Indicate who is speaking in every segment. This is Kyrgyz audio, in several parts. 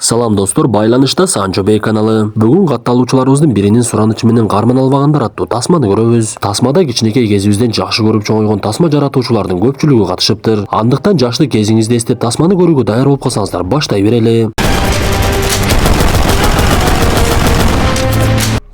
Speaker 1: Салам достор, байланышта Санчо Бей каналы. Бүгүн катталуучуларыбыздын биринин суранычы менен карман албагандар аттуу тасманы көрөбүз. Тасмада кичинекей кезибизден жакшы көрүп чоңойгон тасма жаратуучулардын көпчүлүгү катышыптыр. Андыктан жаштык кезиңизди эстеп тасманы көрүүгө даяр болуп калсаңыздар баштай берели.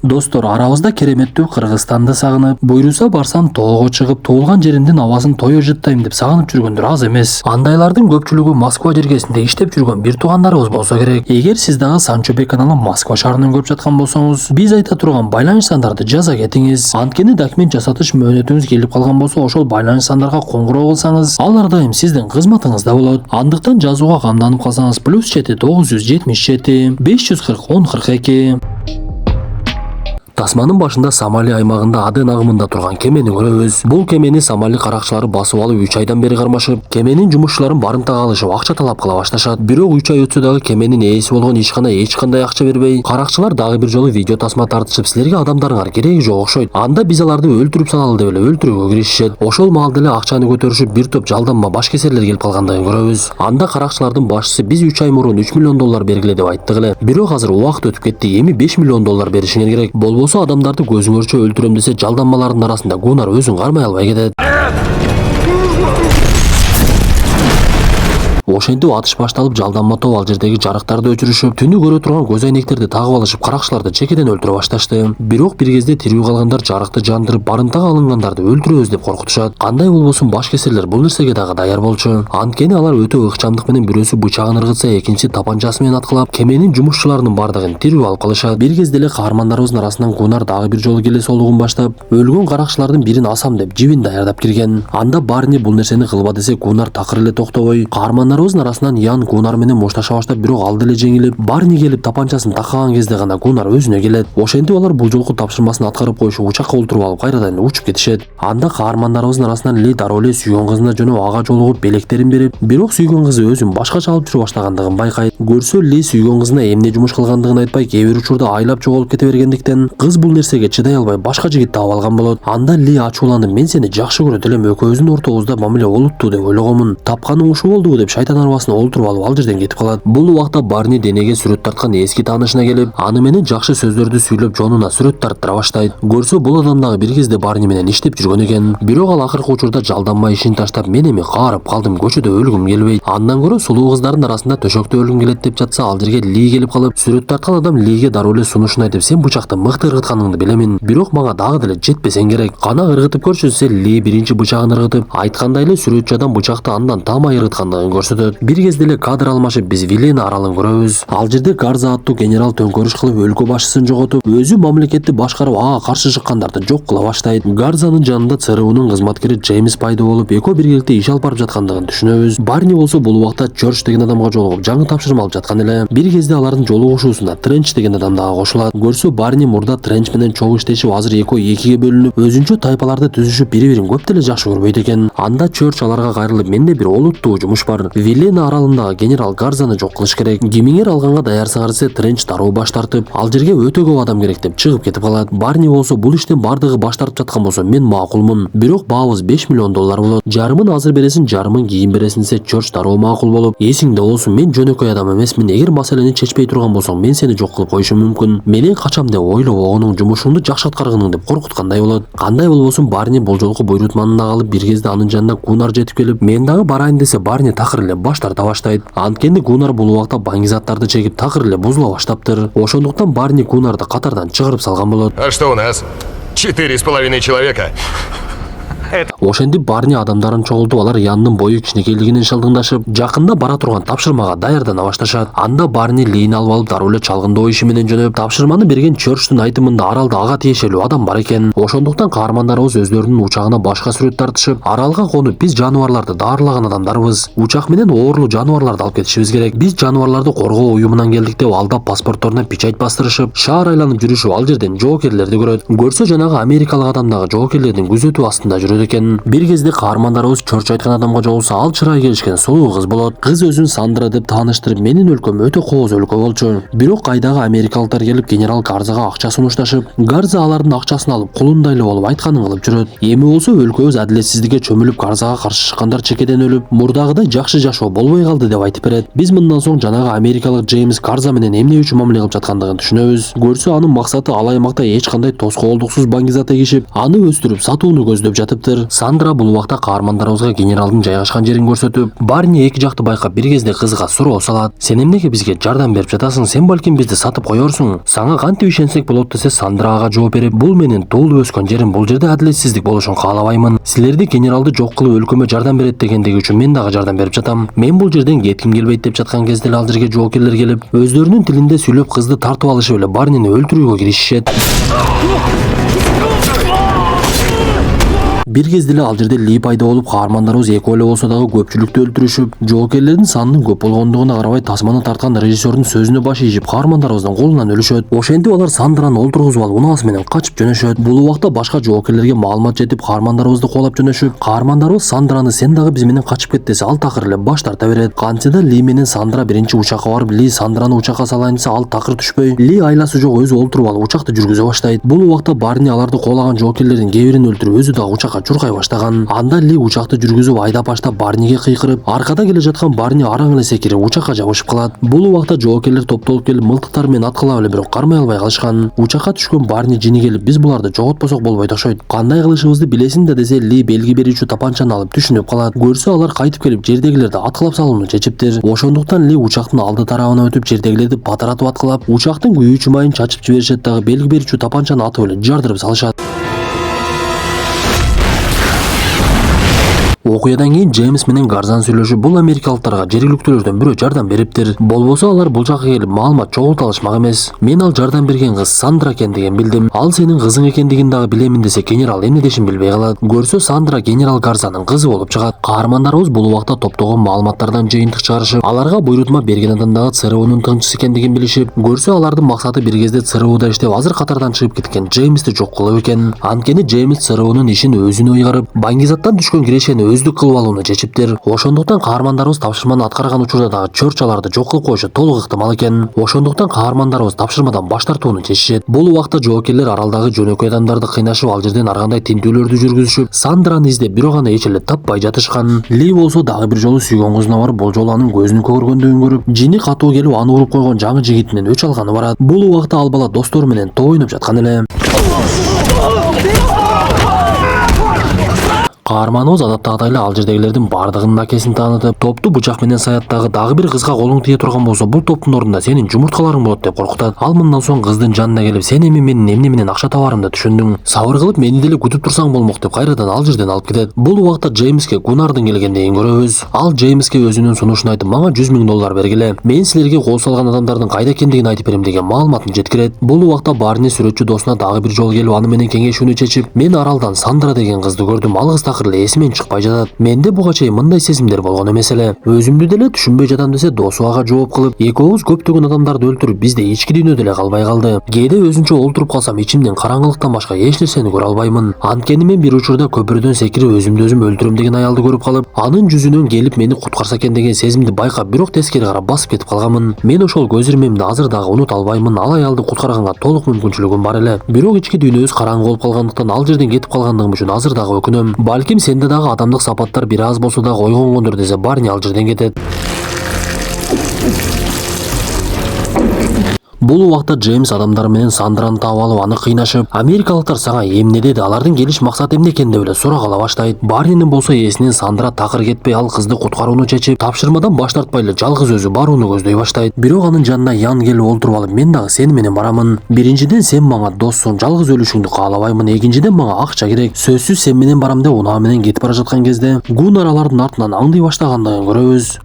Speaker 1: Достор, арабызда кереметтүү Кыргызстанды сагынып, буйруса барсам тоого чыгып, туулган жеримдин абасын тойо жыттайм деп сагынып жүргөндөр аз эмес. Андайлардын көпчүлүгү Москва жергесинде иштеп жүргөн бир туугандарыбыз болсо керек. Эгер сиз дагы Санчо Бей каналын Москва шаарынан көрүп жаткан болсоңуз, биз айта турган байланыш сандарды жаза кетиңиз. Анткени документ жасатыш мөөнөтүңүз келип калган болсо, ошол байланыш сандарга коңгуроо кылсаңыз, алар дайым сиздин кызматыңызда болот. Андыктан жазууга камданып калсаңыз +7 977 540 1042. Тасманын башында Сомали аймагында Аден агымында турган кемени көрөбүз. Бул кемени Сомали каракчылары басып алып 3 айдан бери кармашып, кеменин жумушчуларын барымтага алышып акча талап кыла башташат. Бирок 3 ай өтсө дагы кеменин ээси болгон ишкана эч кандай акча бербей, каракчылар дагы бир жолу видео тасма тартышып, силерге адамдарыңар кереги жок окшойт. Анда биз аларды өлтүрүп салалы деп эле өлтүрүүгө киришишет. Ошол маалда эле акчаны көтөрүшүп, бир топ жалданма башкесерлер келип калгандыгын көрөбүз. Анда каракчылардын башчысы биз 3 ай мурун 3 миллион доллар бергиле деп айттык эле. Бирок азыр убакыт өтүп кетти. Эми 5 миллион доллар беришиңер керек. Болбосо адамдарды көзүңөрчө өлтүрөм десе, жалданмалардын арасында Гунар өзүн кармай албай кетет. Ошентип атыш башталып, жалданма топ ал жердеги жарыктарды өчүрүшүп, түнү көрө турган көз айнектерди тагып алышып, каракчыларды чекеден өлтүрө башташты. Бирок бир кезде тирүү калгандар жарыкты жандырып, барымтага алынгандарды өлтүрөбүз деп коркутушат. Кандай болбосун башкесерлер бул нерсеге дагы даяр болчу. Анткени алар өтө ыкчамдык менен бирөөсү бычагын ыргытса, экинчиси тапанчасы менен аткылап, кеменин жумушчуларынын бардыгын тирүү алып калышат. Бир кезде эле каармандарыбыздын арасынан Гунар дагы бир жолу келе солугун баштап, өлгөн каракчылардын бирин асам деп жибин даярдап кирген. Анда Барни бул нерсени кылба десе, Гунар такыр эле токтобой, каармандарыбыздын арасынан Ян Гунар менен мушташа баштап, бирок ал деле жеңилип, Барни келип тапанчасын такаган кезде гана Гунар өзүнө келет. Ошентип алар бул жолку тапшырмасын аткарып коюшу учакка олтуруп алып кайрадан учуп кетишет. Анда каармандарыбыздын арасынан Ли дароо эле сүйгөн кызына жөнөп ага жолугуп белектерин берип, бирок сүйгөн кызы өзүн башкача алып жүрө баштагандыгын байкайт. Көрсө Ли сүйгөн кызына эмне жумуш кылгандыгын айтпай, кээ бир учурда айлап жоголуп кете бергендиктен, кыз бул нерсеге чыдай албай башка жигит таап алган болот. Анда Ли ачууланып, мен сени жакшы көрөт элем, экөөбүздүн ортобузда мамиле болупту деп ойлогонмун. Тапканың ушул болдубу деп шайтан арбасына олтуруп алып ал жерден кетип калат. Бул убакта Барни денеге сүрөт тарткан эски таанышына келип, аны менен жакшы сөздөрдү сүйлөп, жонуна сүрөт тарттыра баштайт. Көрсө бул адам дагы бир кезде Барни менен иштеп жүргөн экен. Бирок ал акыркы учурда жалданма ишин таштап, мен эми каарып калдым, көчөдө өлгүм келбейт. Андан көрө сулуу кыздардын арасында төшөктө өлгүм келет деп жатса, ал жерге Ли келип калып, сүрөт тарткан адам Лиге дароо эле сунушун айтып, сен бычакты мыкты ыргытканыңды билемин, бирок мага дагы деле жетпесең керек. Кана ыргытып көрчү десе, Ли биринчи бычагын ыргытып, айткандай эле сүрөтчү адам бычакты андан таамай ыргыткандыгын көрсөтөт. Бир кезде эле кадр алмашып, биз Вилена аралын көрөбүз. Ал жерде Гарза аттуу генерал төңкөрүш кылып, өлкө башчысын жоготуп, өзү мамлекетти башкарып, ага каршы чыккандарды жок кыла баштайт. Гарзанын жанында ЦРУнун кызматкери Джеймс пайда болуп, экөө биргеликте иш алып барып жаткандыгын түшүнөбүз. Барни болсо бул убакта Чорч деген адамга жолугуп, жаңы тапшырма алып жаткан эле. Бир кезде алардын жолугушуусуна Тренч деген адам дагы кошулат. Көрсө Барни мурда Тренч менен чогуу иштешип, азыр экөө экиге бөлүнүп, өзүнчө тайпаларды түзүшүп, бири-бирин көп деле жакшы көрбөйт экен. Анда Чорч аларга кайрылып, менде бир олуттуу жумуш бар. Вилена аралындагы генерал Гарзаны жок кылыш керек. Кимиңер алганга даярсыңар десе, Тренч дароо баш тартып, ал жерге өтө көп адам керек деп чыгып кетип калат. Барни болсо бул иштен бардыгы баш тартып жаткан болсо, мен макулмун. Бирок баабыз 5 миллион доллар болот. Жарымын азыр бересиң, жарымын кийин бересиң десе, Чорч дароо макул болуп, эсиңде болсун, мен жөнөкөй адам эмесмин. Эгер маселени чечпей турган болсоң, мен сени жок кылып коюшум мүмкүн. Менен качам деп ойлобогонуң, жумушуңду жакшы аткаргының деп коркуткандай болот. Кандай болбосун, Барни бул жолку буйрутманына калып, бир кезде анын жанына Гунар жетип келип, мен дагы барайын десе, Барни такыр эле баш тарта баштайт. Анткени Гунар бул убакта баңгизаттарды чегип такыр эле бузула баштаптыр. Ошондуктан Барни Гунарды катардан чыгарып салган болот.
Speaker 2: А что у нас? 4,5 человека.
Speaker 1: Ошентип Барни адамдарын чогултуп, алар Яннын бою кичинекейлигинен шылдыңдашып, жакында бара турган тапшырмага даярдана башташат. Анда Барни Лейни алып алып, дароо эле чалгындоо иши менен жөнөп, тапшырманы берген Чорчтун айтымында аралда ага тиешелүү адам бар экен. Ошондуктан каармандарыбыз өздөрүнүн учагына башка сүрөт тартышып, аралга конуп, биз жаныбарларды даарылаган адамдарбыз. Учак менен оорлуу жаныбарларды алып кетишибиз керек. Биз жаныбарларды коргоо уюмунан келдик деп алдап паспортторуна печать бастырышып, шаар айланып жүрүшүп, ал жерден жоокерлерди көрөт. Көрсө жанагы америкалык адам дагы жоокерлердин күзөтүү астында жүрөт көрсөтөт экен. Бир кезде каармандарыбыз чорчу айткан адамга жолугса ал чырай келишкен сулуу кыз болот. Кыз өзүн Сандра деп тааныштырып, менин өлкөм өтө кооз өлкө болчу. Бирок кайдагы америкалыктар келип генерал Гарзага акча сунушташып, Гарза алардын акчасын алып кулундайлы болуп айтканын кылып жүрөт. Эми болсо өлкөбүз адилетсиздикке чөмүлүп Гарзага каршы чыккандар чекеден өлүп, мурдагыдай жакшы жашоо болбой калды деп айтып берет. Биз мындан соң жанагы америкалык Джеймс Гарза менен эмне үчүн мамиле кылып жаткандыгын түшүнөбүз. Көрсө анын максаты ал аймакта эч кандай тоскоолдуксуз баңгиза тегишип, аны өстүрүп сатууну көздөп жатыптыр. Сандра бул убакта каармандарыбызга генералдын жайгашкан жерин көрсөтүп, Барни эки жакты байкап бир кезде кызга суроо салат. Сен эмнеге бизге жардам берип жатасың? Сен балким бизди сатып коерсуң. Сага кантип ишенсек болот десе, Сандра ага жооп берип, бул менин туулуп өскөн жерим, бул жерде адилетсиздик болушун каалабаймын. Силерди генералды жок кылып өлкөмө жардам берет дегендиги үчүн мен дагы жардам берип жатам. Мен бул жерден кетким келбейт деп жаткан кезде ал жерге жоокерлер келип, өздөрүнүн тилинде сүйлөп кызды тартып алышып эле Барнини өлтүрүүгө киришишет. Бир кезде эле ал жерде Ли пайда болуп, каармандарыбыз экөө эле болсо дагы көпчүлүктү өлтүрүшүп, жоокерлердин санынын көп болгондугуна карабай тасманы тарткан режиссердун сөзүнө баш ийишип, каармандарыбыздын колунан өлүшөт. Ошентип алар Сандраны олтургузуп алып унаасы менен качып жөнөшөт. Бул убакта башка жоокерлерге маалымат жетип, каармандарыбызды кубалап жөнөшүп, каармандарыбыз Сандраны сен дагы биз менен качып кет десе, ал такыр эле баш тарта берет. Кантсе да Ли менен Сандра биринчи учакка барып, Ли Сандраны учакка салайын десе, ал такыр түшпөй, Ли айласы жок өзү олтуруп алып учакты жүргүзө баштайт. Бул убакта Барни аларды куулаган жоокерлердин кээ бирин өлтүрүп, өзү дагы учакка чуркай баштаган. Анда Ли учакты жүргүзүп айдап баштап Барниге кыйкырып, аркада келе жаткан Барни араң эле секирип учакка жабышып калат. Бул убакта жоокерлер топтолуп келип мылтыктары менен аткылап эле, бирок кармай албай калышкан. Учакка түшкөн Барни жини келип, биз буларды жоготпосок болбойт окшойт. Кандай кылышыбызды билесиң да десе, Ли белги берүүчү тапанчаны алып түшүнүп калат. Көрсө алар кайтып келип жердегилерди аткылап салууну чечиптир. Ошондуктан Ли учактын алды тарабына өтүп, жердегилерди патыратып аткылап, учактын күйүүчү майын чачып жиберишет, дагы белги берүүчү тапанчаны атып эле жардырып салышат. Окуядан кийин Джеймс менен Гарзан сүйлөшүп, бул америкалыктарга жергиликтүүлөрдөн бирөө жардам бериптир. Болбосо алар бул жакка келип маалымат чогулта алышмак эмес. Мен ал жардам берген кыз Сандра экендигин билдим. Ал сенин кызың экендигин дагы билемин десе, генерал эмне дешин билбей калат. Көрсө Сандра генерал Гарзанын кызы болуп чыгат. Каармандарыбыз бул убакта топтогон маалыматтардан жыйынтык чыгарышып, аларга буйрутма берген адамдагы ЦРУнун тыңчысы экендигин билишип, көрсө алардын максаты бир кезде ЦРУда иштеп, азыр катардан чыгып кеткен Джеймсти жок кылуу экен. Анткени Джеймс ЦРУнун ишин өзүнө ыйгарып, баңгизаттан түшкөн кирешени өздүк кылып алууну чечиптир. Ошондуктан каармандарыбыз тапшырманы аткарган учурда дагы чорчаларды жок кылып коюшу толук ыктымал экен. Ошондуктан каармандарыбыз тапшырмадан баш тартууну чечишет. Бул убакта жоокерлер аралдагы жөнөкөй адамдарды кыйнашып, ал жерден ар кандай тинтүүлөрдү жүргүзүшүп, Сандраны издеп, бирок аны эч эле таппай жатышкан. Ли болсо дагы бир жолу сүйгөн кызына барып, бул жолу анын көзүнүн көгөргөндүгүн көрүп, жини катуу келип, аны уруп койгон жаңы жигитинен өч алганы барат. Бул убакта ал бала достору менен топ ойноп жаткан эле. Каарманыбыз адаттагыдай эле ал жердегилердин бардыгынын акесин таанытып, топту бычак менен саяттагы дагы бир кызга колуң тие турган болсо, бул топтун ордунда сенин жумурткаларың болот деп коркутат. Ал мындан соң кыздын жанына келип, сен эми менин эмне менен акча табарымды түшүндүң. Сабыр кылып мени деле күтүп турсаң болмок деп кайрадан ал жерден алып кетет. Бул убакта Джеймске Гуннардын келгендигин көрөбүз. Ал Джеймске өзүнүн сунушун айтып, мага 100 000 доллар бергиле. Мен силерге кол салган адамдардын кайда экендигин айтып берем деген маалыматын жеткирет. Бул убакта Барни сүрөтчү досуна дагы бир жолу келип, аны менен кеңешүүнү чечип, мен аралдан Сандра деген кызды көрдүм. Ал кыз такыр эле эсимен чыкпай жатат. Менде буга чейин мындай сезимдер болгон эмес эле. Өзүмдү деле түшүнбөй жатам десе, досу ага жооп кылып, экөөбүз көптөгөн адамдарды өлтүрүп, бизде ички дүйнөдө эле калбай калды. Кээде өзүнчө олтуруп калсам, ичимден караңгылыктан башка эч нерсени көрө албаймын. Анткени мен бир учурда көпүрөдөн секирип өзүмдү өзүм өлтүрөм деген аялды көрүп калып, анын жүзүнөн келип мени куткарса экен деген сезимди байкап, бирок тескери карап басып кетип калганмын. Мен ошол көз ирмемди азыр дагы унута албаймын. Ал аялды куткарганга толук мүмкүнчүлүгүм бар эле. Бирок ички дүйнөбүз караңгы болуп калгандыктан ал жерден кетип калгандыгым үчүн азыр дагы өкүнөм. Балким сенде дагы адамдык сапаттар бир аз болсо дагы ойгонгондур десе, Барни ал жерден кетет. Бул убакта Джеймс адамдары менен Сандраны таап алып, аны кыйнашып, америкалыктар сага эмне деди, алардын келиш максаты эмне экен деп эле сурагала баштайт. Барнинин болсо эсинен Сандра такыр кетпей, ал кызды куткарууну чечип, тапшырмадан баш тартпай эле жалгыз өзү барууну көздөй баштайт. Бирок анын жанына Ян келип олтуруп алып, мен дагы сени менен барамын. Биринчиден сен мага доссуң, жалгыз өлүшүңдү каалабаймын. Экинчиден мага акча керек. Сөзсүз сен менен барам деп унаа менен кетип бара жаткан кезде, Гуннар алардын артынан аңдый баштагандыгын көрөбүз.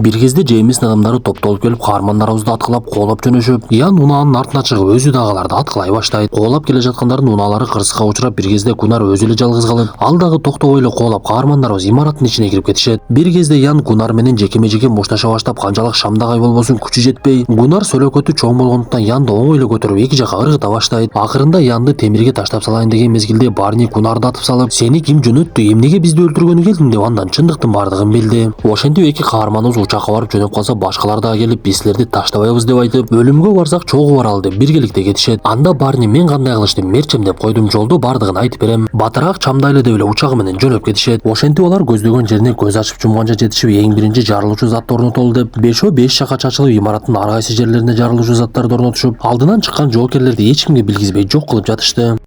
Speaker 1: Бир кезде Джеймстин адамдары топтолуп келип каармандарыбызды аткылап коолап жөнөшүп, Ян унаанын артына чыгып өзү дагы аларды аткылай баштайт. Коолап келе жаткандардын унаалары кырсыкка учурап, бир кезде Гунар өзү эле жалгыз калып, ал дагы токтобой эле коолап каармандарыбыз имараттын ичине кирип кетишет. Бир кезде Ян Гунар менен жекеме-жеке мушташа баштап, канчалык шамдагай болбосун күчү жетпей, Гунар сөлөкөтү чоң болгондуктан Янды оңой эле көтөрүп эки жака ыргыта баштайт. Акырында Янды темирге таштап салайын деген мезгилде Барни Гунарды атып салып, "Сени ким жөнөттү? Эмнеге бизди өлтүргөнү келдиң?" деп андан чындыктын бардыгын билди. Ошентип эки каарманыбыз учакка барып жөнөп калса, башкалар дагы келип, "Биз силерди таштабайбыз" деп айтып, "Өлүмгө барсак чогуу баралы" деп биргеликте кетишет. Анда Барни "Мен кандай кылыштым? Мерчем" деп койдум. "Жолдо бардыгын айтып берем. Батыраак чамдайлы" деп эле учагы менен жөнөп кетишет. Ошентип алар көздөгөн жерине көз ачып жумганча жетишип, эң биринчи жарылуучу затты орнотолу деп 5-5 жакка чачылып, имараттын ар кайсы жерлерине жарылуучу заттарды орнотушуп, алдынан чыккан жоокерлерди эч кимге билгизбей жок кылып жатышты.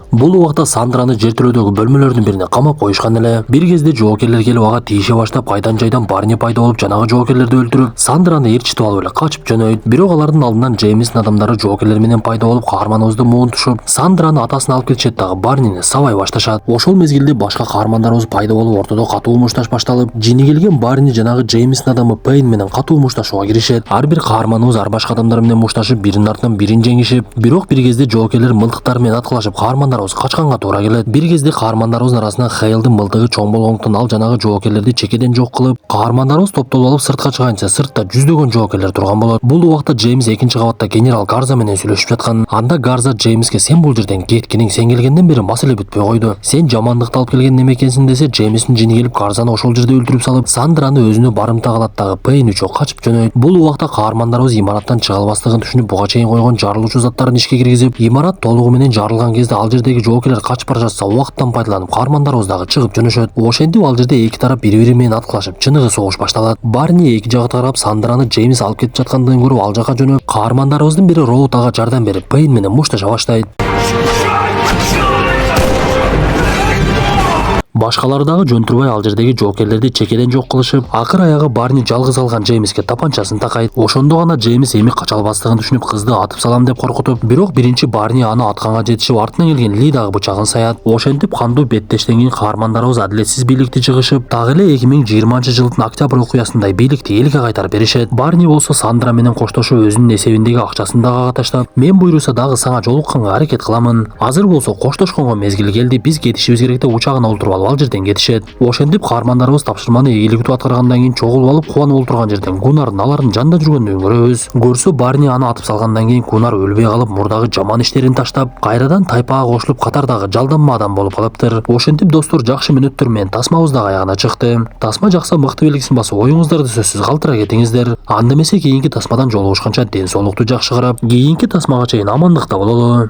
Speaker 1: Бул убакта Сандраны жертөлөөдөгү бөлмөлөрдүн бирине камап коюшкан эле. Бир кезде жоокерлер келип ага тийише баштап, кайдан жайдан Барни пайда болуп, жанагы жоокерлерди өлтүрүп, Сандраны ээрчитип алып эле качып жөнөйт. Бирок алардын алдынан Джеймстин адамдары жоокерлер менен пайда болуп, каарманыбызды муунтушуп, Сандраны атасына алып кетишет дагы Барнини сабай башташат. Ошол мезгилде башка каармандарыбыз пайда болуп, ортодо катуу мушташ башталып, жини келген Барни жанагы Джеймстин адамы Пейн менен катуу мушташууга киришет. Ар бир каарманыбыз ар башка адамдар менен мушташып, биринин артынан бирин жеңишип, бирок бир кезде жоокерлер мылтыктары менен аткылашып, каармандарыбыз качканга туура келет. Бир кезде каармандарыбыздын арасынан Хейлдин мылтыгы чоң болгондуктан ал жанагы жоокерлерди чекеден жок кылып, каармандарыбыз топтолуп алып сыртка чыганча, сыртта жүздөгөн жоокерлер турган болот. Бул убакта Джеймс экинчи кабатта генерал Гарза менен сүйлөшүп жаткан. Анда Гарза Джеймске "Сен бул жерден кеткиниң, сен келгенден бери маселе бүтпөй койду. Сен жамандыкты алып келген неме экенсиң" десе, Джеймстин жини келип Гарзаны ошол жерде өлтүрүп салып, Сандраны өзүнө барымта кылат дагы Пейн үчөө качып жөнөйт. Бул убакта каармандарыбыз имараттан чыга албастыгын түшүнүп, буга чейин койгон жарылуучу заттарын ишке киргизип, имарат толугу менен жарылган кезде ал жердеги жоокерлер качып бара жатса, убакыттан пайдаланып каармандарыбыз дагы чыгып жөнөшөт. Ошентип ал жерде эки тарап бири-бири менен аткылашып, чыныгы согуш башталат. Барни эки жагы тарап Сандраны Джеймс алып кетип жаткандыгын көрүп, ал жака жөнөп, каармандарыбыздын бири Роуд ага жардам берип, Пейн менен мушташа баштайт. Башкалары дагы жөн турбай ал жердеги жоокерлерди чекеден жок кылышып, акыр аягы Барни жалгыз калган Джеймске тапанчасын такайт. Ошондо гана Джеймс эми кача албастыгын түшүнүп, кызды атып салам деп коркутуп, бирок биринчи Барни аны атканга жетишип, артынан келген Ли дагы бычагын саят. Ошентип кандуу беттештен кийин каармандарыбыз адилетсиз бийликти чыгышып, дагы эле 2020-жылдын октябрь окуясындай бийликти элге кайтарып беришет. Барни болсо Сандра менен коштошуп, өзүнүн эсебиндеги акчасын дагы ага таштап, "Мен буйруса дагы сага жолукканга аракет кыламын. Азыр болсо коштошконго мезгил келди, биз кетишибиз керек" деп учагына олтуруп алып ал жерден кетишет. Ошентип каармандарыбыз тапшырманы ийгиликтүү аткаргандан кийин чогулуп алып, кубанып олтурган жерден Гунардын алардын жанында жүргөндүгүн көрөбүз. Көрсө Барни аны атып салгандан кийин Гунар өлбөй калып, мурдагы жаман иштерин таштап, кайрадан тайпага кошулуп, катардагы жалданма адам болуп калыптыр. Ошентип достор, жакшы мүнөттөр менен тасмабыз дагы аягына чыкты. Тасма жакса мыкты белгисин басып, оюңуздарды сөзсүз калтыра кетиңиздер. Анда эмесе кийинки тасмадан жолугушканча ден соолукту жакшы карап, кийинки тасмага чейин амандыкта бололу.